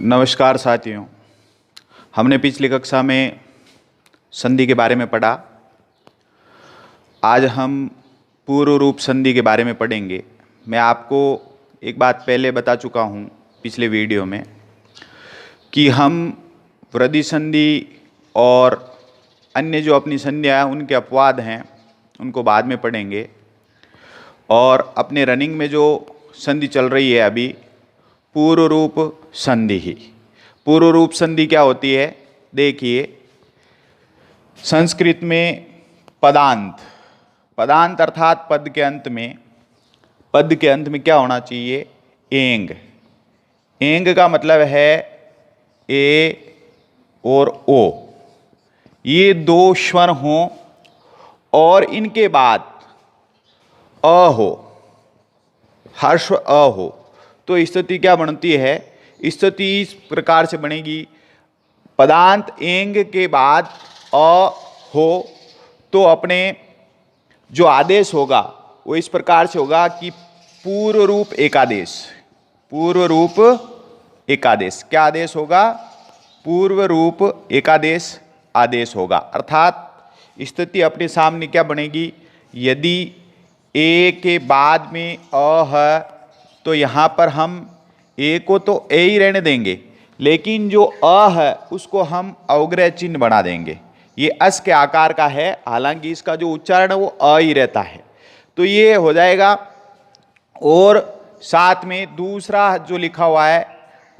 नमस्कार साथियों। हमने पिछली कक्षा में संधि के बारे में पढ़ा। आज हम पूर्व रूप संधि के बारे में पढ़ेंगे। मैं आपको एक बात पहले बता चुका हूँ पिछले वीडियो में कि हम वृद्धि संधि और अन्य जो अपनी संधियाँ हैं उनके अपवाद हैं उनको बाद में पढ़ेंगे। और अपने रनिंग में जो संधि चल रही है अभी पूर्व रूप संधि ही। पूर्व रूप संधि क्या होती है? देखिए, संस्कृत में पदांत अर्थात पद के अंत में क्या होना चाहिए? एंग। एंग का मतलब है ए और ओ, ये दो स्वर हों और इनके बाद अ हो, हर्ष अ हो, तो स्थिति क्या बनती है? स्थिति इस प्रकार से बनेगी, पदांत एंग के बाद अ हो तो अपने जो आदेश होगा वो इस प्रकार से होगा कि पूर्व रूप एकादेश। पूर्व रूप एकादेश क्या आदेश होगा? पूर्व रूप एकादेश आदेश होगा। अर्थात स्थिति अपने सामने क्या बनेगी? यदि ए के बाद में अ है तो यहाँ पर हम ए को तो ए ही रहने देंगे, लेकिन जो अ है उसको हम अवग्रह चिन्ह बना देंगे। ये अस के आकार का है, हालांकि इसका जो उच्चारण है वो अ ही रहता है, तो ये हो जाएगा। और साथ में दूसरा जो लिखा हुआ है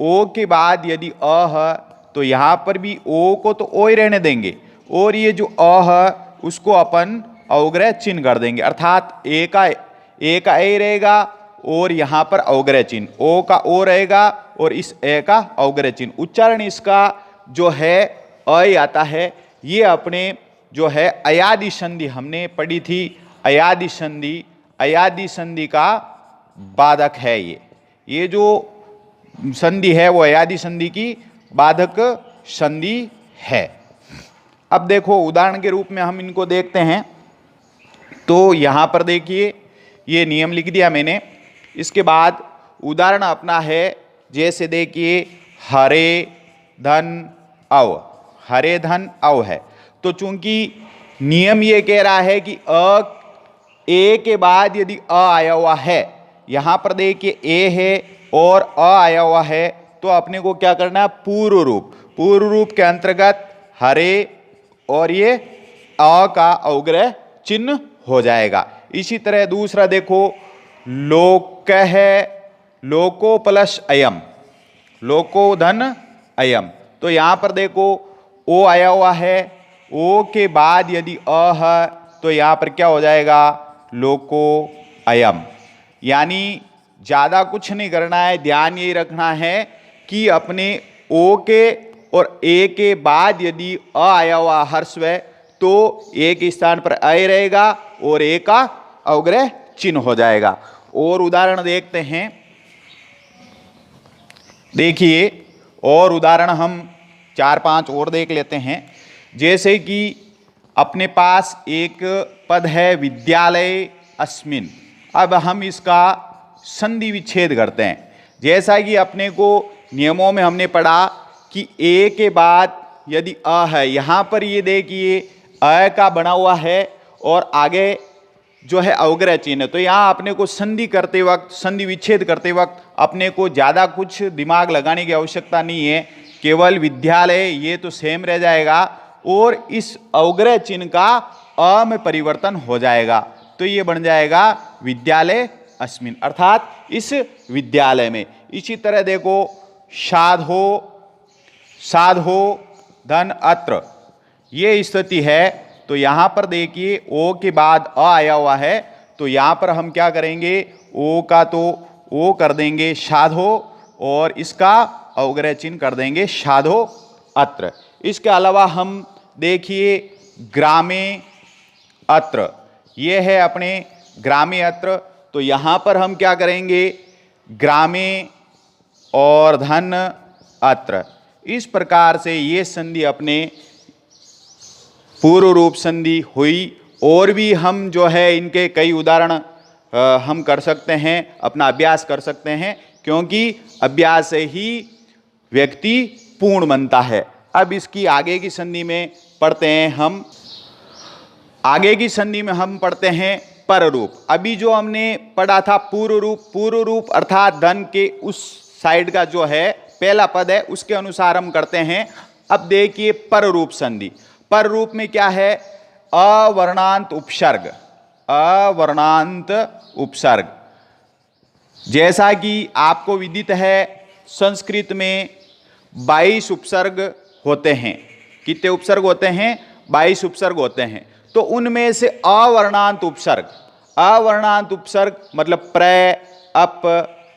ओ के बाद यदि अ है तो यहाँ पर भी ओ को तो ओ ही रहने देंगे और ये जो अ है उसको अपन अवग्रह चिन्ह कर देंगे। अर्थात ए का ए रहेगा और यहाँ पर अवग्रह चिन्ह, ओ का ओ रहेगा और इस ए का अवग्रह चिन्ह। उच्चारण इसका जो है अ ही आता है। ये अपने जो है अयादि संधि हमने पढ़ी थी। अयादि संधि का बाधक है। ये जो संधि है वो अयादि संधि की बाधक संधि है। अब देखो उदाहरण के रूप में हम इनको देखते हैं। तो यहाँ पर देखिए ये नियम लिख दिया मैंने। इसके बाद उदाहरण अपना है, जैसे देखिए हरे धन अव। हरे धन अव है तो चूंकि नियम ये कह रहा है कि ए के बाद यदि अ आया हुआ है, यहाँ पर देखिए ए है और अ आया हुआ है, तो अपने को क्या करना है? पूर्व रूप के अंतर्गत हरे और ये अ का अवग्रह चिन्ह हो जाएगा। इसी तरह दूसरा देखो लोक है, लोको प्लस अयम, लोको धन अयम, तो यहाँ पर देखो ओ आया हुआ है, ओ के बाद यदि अ है तो यहाँ पर क्या हो जाएगा? लोको अयम। यानी ज़्यादा कुछ नहीं करना है, ध्यान यही रखना है कि अपने ओ के और ए के बाद यदि अ आया हुआ हर्स्व है तो ए के स्थान पर अ रहेगा और ए का अवग्रह चिन्ह हो जाएगा। और उदाहरण देखते हैं। देखिए और उदाहरण हम 4-5 और देख लेते हैं। जैसे कि अपने पास एक पद है विद्यालय अस्मिन। अब हम इसका संधि विच्छेद करते हैं। जैसा कि अपने को नियमों में हमने पढ़ा कि ए के बाद यदि अ है, यहाँ पर ये देखिए अ का बना हुआ है और आगे जो है अवग्रह चिन्ह, तो यहाँ अपने को संधि करते वक्त, संधि विच्छेद करते वक्त अपने को ज़्यादा कुछ दिमाग लगाने की आवश्यकता नहीं है। केवल विद्यालय ये तो सेम रह जाएगा और इस अवग्रह चिन्ह का अ में परिवर्तन हो जाएगा, तो ये बन जाएगा विद्यालय अस्मिन, अर्थात इस विद्यालय में। इसी तरह देखो साधो धन अत्र, ये स्थिति है। तो यहाँ पर देखिए ओ के बाद अ आया हुआ है, तो यहाँ पर हम क्या करेंगे? ओ का तो ओ कर देंगे साधो और इसका अवग्रह चिन्ह कर देंगे साधो अत्र। इसके अलावा हम देखिए ग्रामे अत्र, ये है अपने ग्रामे अत्र, तो यहाँ पर हम क्या करेंगे? ग्रामे और धन अत्र। इस प्रकार से ये संधि अपने पूर्व रूप संधि हुई। और भी हम जो है इनके कई उदाहरण हम कर सकते हैं, अपना अभ्यास कर सकते हैं, क्योंकि अभ्यास से ही व्यक्ति पूर्ण बनता है। अब इसकी आगे की संधि में पढ़ते हैं हम। आगे की संधि में हम पढ़ते हैं पर रूप। अभी जो हमने पढ़ा था पूर्व रूप, पूर्व रूप अर्थात धन के उस साइड का जो है पहला पद है उसके अनुसार हम करते हैं। अब देखिए पर रूप संधि। पर रूप में क्या है? अवर्णांत उपसर्ग, अवर्णांत उपसर्ग। जैसा कि आपको विदित है संस्कृत में 22 उपसर्ग होते हैं। कितने उपसर्ग होते हैं? 22 उपसर्ग होते हैं। तो उनमें से अवर्णांत उपसर्ग, अवर्णांत उपसर्ग मतलब प्र, अप,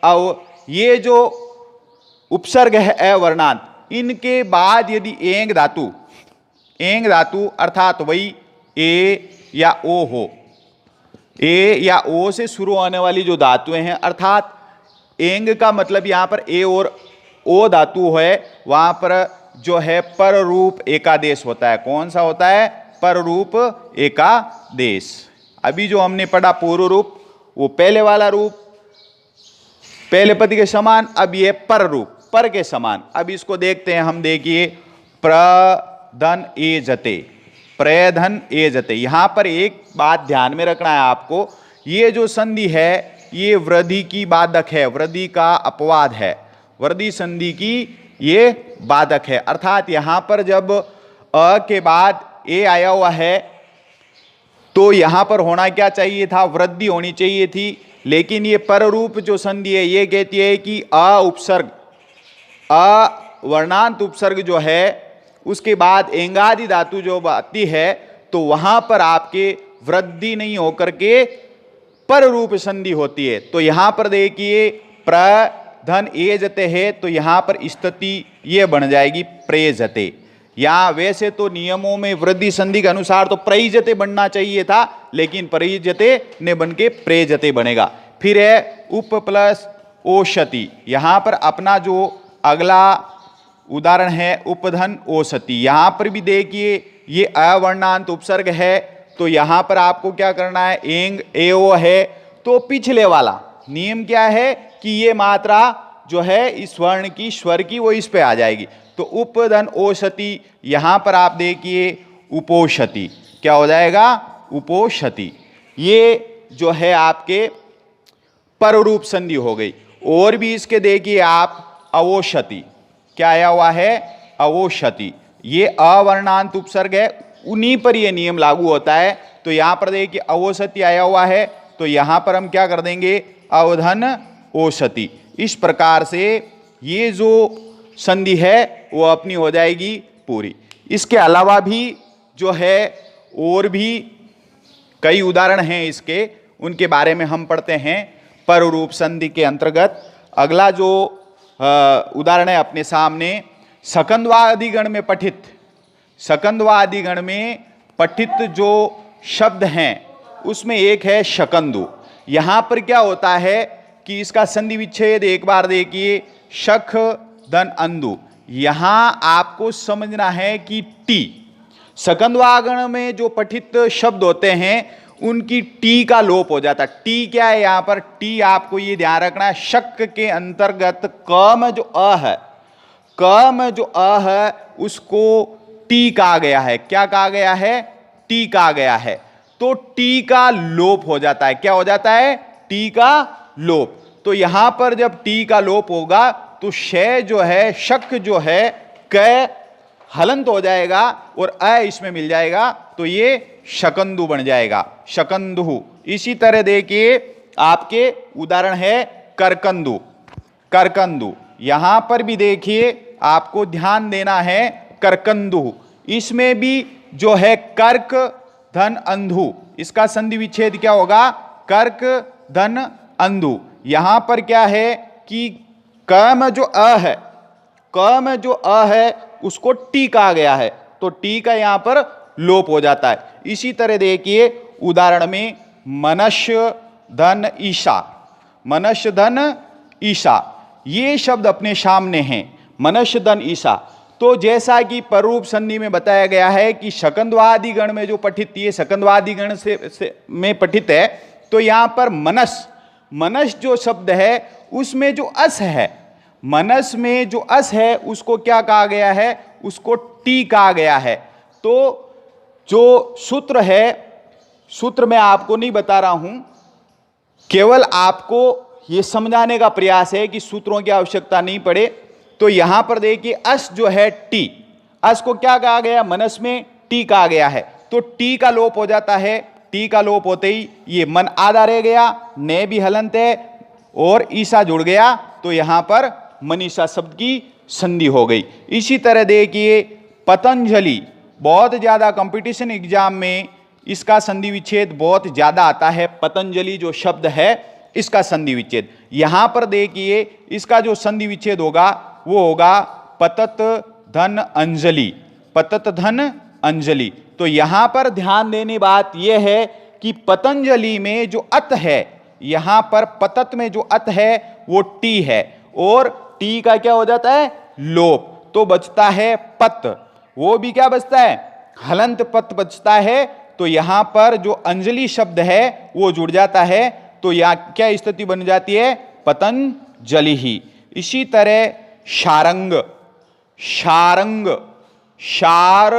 अव, ये जो उपसर्ग है अवर्णांत, इनके बाद यदि एंग धातु, एंग धातु अर्थात वही ए या ओ हो, ए या ओ से शुरू होने वाली जो धातुएं हैं, अर्थात एंग का मतलब यहां पर ए और ओ धातु है, वहां पर जो है पर रूप एकादेश होता है। कौन सा होता है? पर रूप एकादेश। अभी जो हमने पढ़ा पूर्व रूप, वो पहले वाला रूप, पहले पद के समान। अब ये पर रूप, पर के समान। अब इसको देखते हैं हम। देखिए प्रधन ए जते, प्रधन ए जते। यहां पर एक बात ध्यान में रखना है आपको, ये जो संधि है ये वृद्धि की बाधक है, वृद्धि का अपवाद है, वृद्धि संधि की ये बाधक है। अर्थात यहां पर जब अ के बाद ए आया हुआ है तो यहां पर होना क्या चाहिए था? वृद्धि होनी चाहिए थी। लेकिन ये पर रूप जो संधि है ये कहती है कि अ उपसर्ग, अवर्णांत उपसर्ग जो है उसके बाद एंगादि धातु जो आती है तो वहां पर आपके वृद्धि नहीं होकर के पर रूप संधि होती है। तो यहां पर देखिए प्रधन ए जते है तो यहां पर स्थिति ये बन जाएगी प्रेजते। या वैसे तो नियमों में वृद्धि संधि के अनुसार तो प्रईजते बनना चाहिए था, लेकिन प्रईजते ने बन के प्रेजते बनेगा। फिर है उप प्लस ओषति। यहां पर अपना जो अगला उदाहरण है उपधन ओषति। यहां पर भी देखिए ये अवर्णांत उपसर्ग है तो यहां पर आपको क्या करना है? एंग एओ है तो पिछले वाला नियम क्या है कि ये मात्रा जो है इस वर्ण की, स्वर की, वो इस पे आ जाएगी। तो उपधन ओषति, यहां पर आप देखिए उपोषति। क्या हो जाएगा? उपोषति। ये जो है आपके पर रूप संधि हो गई। और भी इसके देखिए आप अवोषति। क्या आया हुआ है? अवोषति। ये अवर्णांत उपसर्ग है, उन्हीं पर ये नियम लागू होता है। तो यहां पर देखिए अवोषति आया हुआ है तो यहां पर हम क्या कर देंगे? अवधन ओषति। इस प्रकार से ये जो संधि है वो अपनी हो जाएगी पूरी। इसके अलावा भी जो है और भी कई उदाहरण हैं इसके, उनके बारे में हम पढ़ते हैं पर रूप संधि के अंतर्गत। अगला जो उदाहरण है अपने सामने, सकंदवादिगण में पठित, सकंदवादिगण में पठित जो शब्द हैं उसमें एक है शकंदु। यहां पर क्या होता है कि इसका संधि विच्छेद एक बार देखिए, शख धन अंधु। यहां आपको समझना है कि टी, सकंदवागण में जो पठित शब्द होते हैं उनकी टी का लोप हो जाता है। टी क्या है यहां पर? टी आपको ये ध्यान रखना है, शक के अंतर्गत क में जो अ है, क में जो अ है उसको टी कहा गया है। क्या कहा गया है? टी कहा गया है। तो टी का लोप हो जाता है। क्या हो जाता है? टी का लोप। तो यहां पर जब टी का लोप होगा तो शय जो है, शक जो है, क हलंत हो जाएगा और अ इसमें मिल जाएगा तो ये शकंदु बन जाएगा, शकंदु। इसी तरह देखिए आपके उदाहरण है करकंदु, करकंदु। यहां पर भी देखिए आपको ध्यान देना है करकंदु। इसमें भी जो है कर्क धन अंधु, इसका संधि विच्छेद क्या होगा? कर्क धन अंधु। यहां पर क्या है कि क में जो अ है, क में जो अ है उसको टी कहा गया है तो टी का यहां पर लोप हो जाता है। इसी तरह देखिए उदाहरण में मनुष्य धन ईशा, मनुष्य धन ईशा, ये शब्द अपने सामने हैं, मनुष्य धन ईशा। तो जैसा कि परूप संधि में बताया गया है कि शकंदवादी गण में जो पठित, ये शकंदवादी गण से में पठित है तो यहां पर मनस, मनस जो शब्द है उसमें जो अस है, मनस में जो अस है उसको क्या कहा गया है, उसको टी कहा गया है। तो जो सूत्र है, सूत्र मैं आपको नहीं बता रहा हूं, केवल आपको यह समझाने का प्रयास है कि सूत्रों की आवश्यकता नहीं पड़े। तो यहां पर देखिए अस जो है टी, अस को क्या कहा गया, मनस में टी कहा गया है। तो टी का लोप हो जाता है, टी का लोप होते ही ये मन आधा रह गया, ने भी हलंत है और ईसा जुड़ गया, तो यहां पर मनीषा शब्द की संधि हो गई। इसी तरह देखिए पतंजलि, बहुत ज्यादा कंपटीशन एग्जाम में इसका संधि विच्छेद बहुत ज्यादा आता है। पतंजलि जो शब्द है इसका संधि विच्छेद, यहां पर देखिए इसका जो संधि विच्छेद होगा वो होगा पतत धन अंजलि, पतत धन अंजलि। तो यहां पर ध्यान देने बात यह है कि पतंजलि में जो अत है, यहां पर पतत में जो अत है वो टी है और टी का क्या हो जाता है, लोप, तो बचता है पत, वो भी क्या बचता है, हलंत पत बचता है। तो यहां पर जो अंजलि शब्द है वो जुड़ जाता है, तो यहां क्या स्थिति बन जाती है, पतंजलि ही। इसी तरह शारंग, शारंग, शार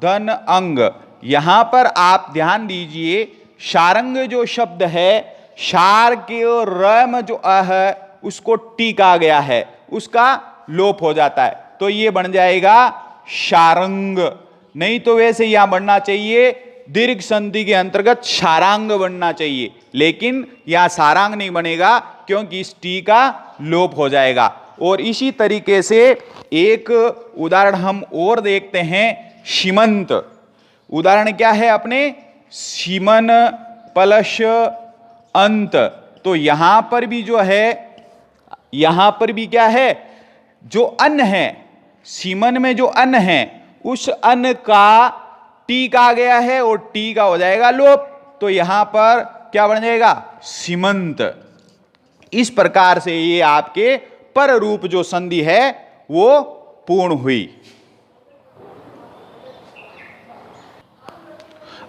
धन अंग, यहां पर आप ध्यान दीजिए शारंग जो शब्द है, शार के रम जो अ है उसको टी कहा गया है, उसका लोप हो जाता है, तो ये बन जाएगा शारंग। नहीं तो वैसे यहां बनना चाहिए दीर्घ संधि के अंतर्गत शारांग बनना चाहिए, लेकिन यहां सारांग नहीं बनेगा क्योंकि इस टी का लोप हो जाएगा। और इसी तरीके से एक उदाहरण हम और देखते हैं, सीमंत। उदाहरण क्या है अपने, सीमन प्लस अंत। तो यहां पर भी जो है, यहां पर भी क्या है, जो अन्न है, सीमन में जो अन्न है उस अन्न का टी कहा गया है और टी का हो जाएगा लोप, तो यहां पर क्या बन जाएगा, सीमंत। इस प्रकार से ये आपके पर रूप जो संधि है वो पूर्ण हुई।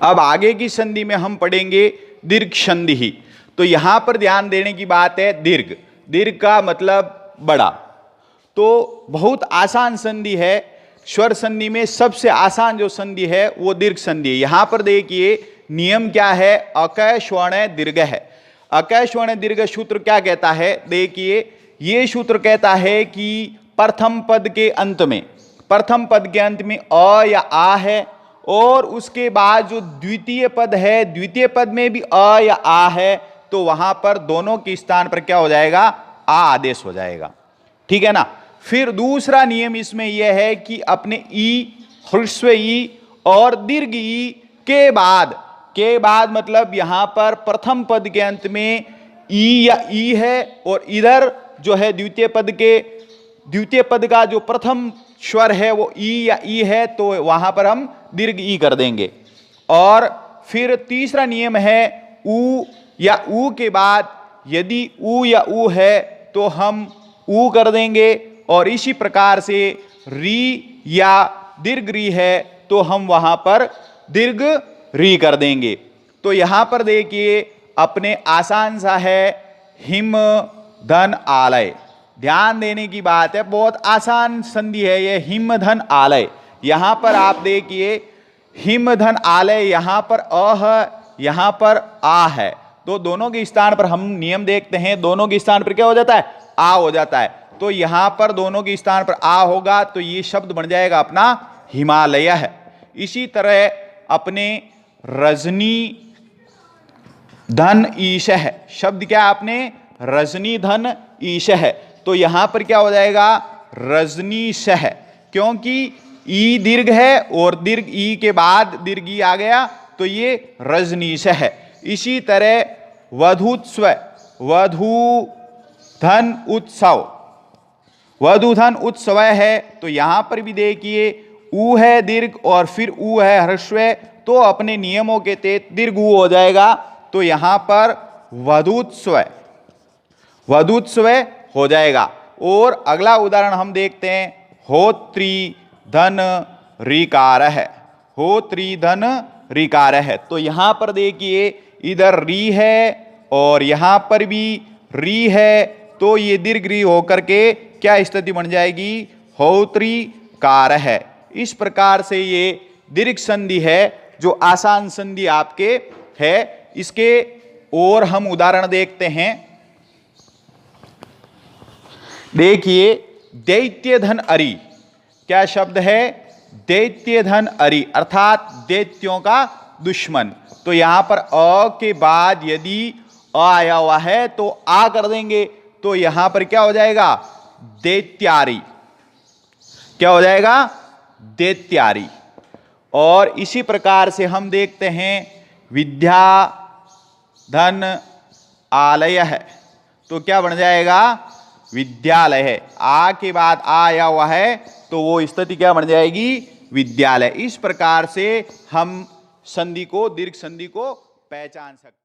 अब आगे की संधि में हम पढ़ेंगे दीर्घ संधि ही। तो यहां पर ध्यान देने की बात है, दीर्घ, दीर्घ का मतलब बड़ा, तो बहुत आसान संधि है। स्वर संधि में सबसे आसान जो संधि है वो दीर्घ संधि है। यहां पर देखिए नियम क्या है, अकय स्वर्ण दीर्घ है। अकय स्वर्ण दीर्घ सूत्र क्या कहता है, देखिए ये सूत्र कहता है कि प्रथम पद के अंत में, प्रथम पद के अंत में अ या आ है और उसके बाद जो द्वितीय पद है, द्वितीय पद में भी अ या आ है, तो वहां पर दोनों के स्थान पर क्या हो जाएगा, आ आदेश हो जाएगा, ठीक है ना। फिर दूसरा नियम इसमें यह है कि अपने ई, ह्रस्व ई और दीर्घ ई के बाद, के बाद मतलब यहां पर प्रथम पद के अंत में ई या ई है और इधर जो है द्वितीय पद के, द्वितीय पद का जो प्रथम स्वर है वो ई या ई है, तो वहां पर हम दीर्घ ई कर देंगे। और फिर तीसरा नियम है ऊ या ऊ के बाद यदि ऊ या ऊ है तो हम ऊ कर देंगे, और इसी प्रकार से री या दीर्घ री है तो हम वहां पर दीर्घ री कर देंगे। तो यहां पर देखिए अपने आसान सा है हिम धन आलय, ध्यान देने की बात है, बहुत आसान संधि है ये हिम धन आलय। यहां पर आप देखिए हिम धन आलय, यहां पर अ है, यहां पर आ है, तो दोनों के स्थान पर हम नियम देखते हैं, दोनों के स्थान पर क्या हो जाता है, आ हो जाता है। तो यहां पर दोनों के स्थान पर आ होगा तो ये शब्द बन जाएगा अपना हिमालय है। इसी तरह अपने रजनी धन ईश है, शब्द क्या आपने, रजनी धन ईश है, तो यहां पर क्या हो जाएगा, रजनी सह, क्योंकि ई दीर्घ है और दीर्घ ई के बाद दीर्घ ई आ गया तो ये रजनीश है। इसी तरह वधुत्स्व, वधु धन उत्सव, वधुधन उत्सव है, तो यहां पर भी देखिए ऊ है दीर्घ और फिर ऊ है ह्रस्व, तो अपने नियमों के तहत दीर्घ ऊ हो जाएगा, तो यहां पर वधुत्स्व, वधुत्स्व हो जाएगा। और अगला उदाहरण हम देखते हैं, होत्री धन ऋकार है, होत्री धन ऋकार है, तो यहां पर देखिए इधर री है और यहां पर भी री है, तो ये दीर्घ री होकर के क्या स्थिति बन जाएगी, होत्री कार है। इस प्रकार से ये दीर्घ संधि है जो आसान संधि आपके है। इसके और हम उदाहरण देखते हैं। देखिए दैत्य धन अरि, क्या शब्द है, दैत्य धन अरि अर्थात दैत्यों का दुश्मन। तो यहां पर अ के बाद यदि अ आया हुआ है तो आ कर देंगे, तो यहां पर क्या हो जाएगा, दैत्यारी, क्या हो जाएगा, दैत्यारी। और इसी प्रकार से हम देखते हैं विद्या धन आलय है, तो क्या बन जाएगा, विद्यालय है। आ के बाद आ आया हुआ है तो वो स्थिति क्या बन जाएगी, विद्यालय। इस प्रकार से हम संधि को, दीर्घ संधि को पहचान सकते हैं।